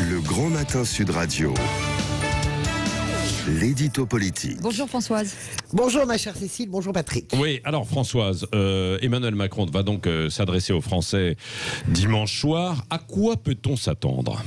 Le Grand Matin Sud Radio. L'édito politique. Bonjour Françoise. Bonjour ma chère Cécile, bonjour Patrick. Oui, alors Françoise, Emmanuel Macron va donc s'adresser aux Français dimanche soir. À quoi peut-on s'attendre ?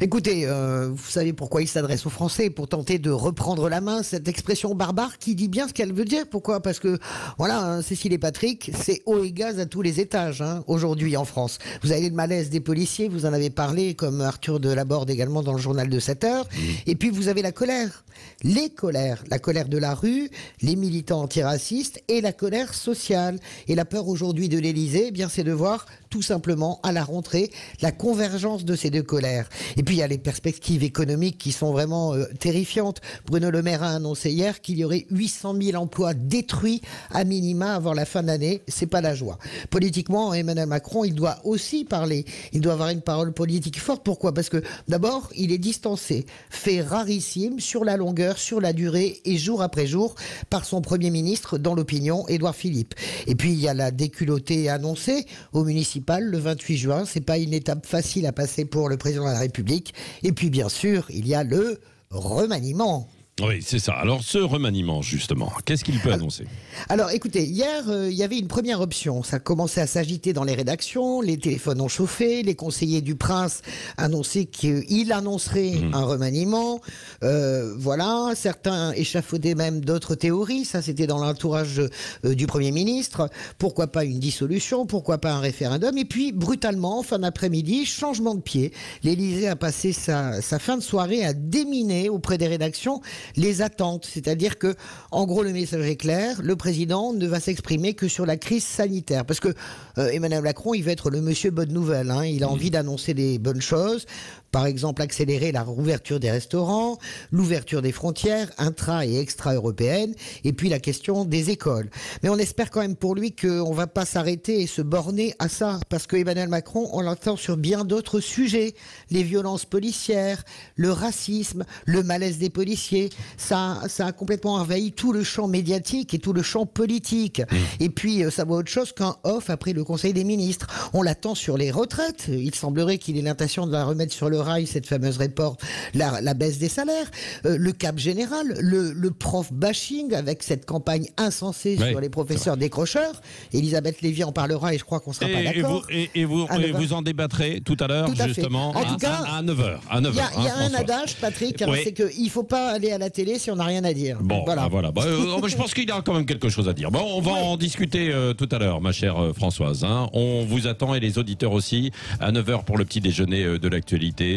Écoutez, vous savez pourquoi il s'adresse aux Français? Pour tenter de reprendre la main, cette expression barbare qui dit bien ce qu'elle veut dire. Pourquoi? Parce que, voilà, Cécile et Patrick, c'est eau et gaz à tous les étages, aujourd'hui en France. Vous avez le malaise des policiers, vous en avez parlé, comme Arthur Delaborde également dans le journal de 7 heures. Et puis vous avez la colère. Les colères, la colère de la rue, les militants antiracistes et la colère sociale. Et la peur aujourd'hui de l'Élysée, bien c'est de voir tout simplement à la rentrée la convergence de ces deux colères. Et puis il y a les perspectives économiques qui sont vraiment terrifiantes. Bruno Le Maire a annoncé hier qu'il y aurait 800 000 emplois détruits à minima avant la fin d'année. C'est pas la joie. Politiquement, Emmanuel Macron, il doit aussi parler. Il doit avoir une parole politique forte. Pourquoi? Parce que d'abord, il est distancé, fait rarissime sur la longueur, sur la durée et jour après jour par son Premier ministre dans l'opinion, Édouard Philippe. Et puis il y a la déculottée annoncée au municipal le 28 juin. C'est pas une étape facile à passer pour le président de la République. Et puis bien sûr, il y a le remaniement. Oui, c'est ça. Alors, ce remaniement, justement, qu'est-ce qu'il peut annoncer ? Alors, écoutez, hier, il y avait une première option. Ça commençait à s'agiter dans les rédactions, les téléphones ont chauffé, les conseillers du Prince annonçaient qu'il annoncerait un remaniement. Voilà, certains échafaudaient même d'autres théories. Ça, c'était dans l'entourage du Premier ministre. Pourquoi pas une dissolution? Pourquoi pas un référendum? Et puis, brutalement, fin d'après-midi, changement de pied. L'Élysée a passé sa fin de soirée à déminer auprès des rédactions les attentes, c'est-à-dire que, en gros, le message est clair, le président ne va s'exprimer que sur la crise sanitaire, parce que Emmanuel Macron, il veut être le monsieur bonne nouvelle, il a envie d'annoncer des bonnes choses, par exemple accélérer la rouverture des restaurants, l'ouverture des frontières intra- et extra-européennes, et puis la question des écoles. Mais on espère quand même pour lui qu'on ne va pas s'arrêter et se borner à ça, parce que Emmanuel Macron, on l'entend sur bien d'autres sujets, les violences policières, le racisme, le malaise des policiers. Ça a complètement envahi tout le champ médiatique et tout le champ politique. Et puis, ça vaut autre chose qu'un off après le Conseil des ministres. On l'attend sur les retraites. Il semblerait qu'il ait l'intention de la remettre sur le rail, cette fameuse réforme, la baisse des salaires, le cap général, le prof bashing avec cette campagne insensée sur les professeurs décrocheurs. Elisabeth Lévy en parlera et je crois qu'on ne sera pas d'accord. Et vous en débattrez tout à l'heure, justement, en tout cas, à 9h. Il y a un adage, Patrick, c'est qu'il ne faut pas aller à la télé si on n'a rien à dire. Bon, voilà. Je pense qu'il y a quand même quelque chose à dire. Bon, on va en discuter tout à l'heure, ma chère Françoise. On vous attend et les auditeurs aussi à 9h pour le petit déjeuner de l'actualité.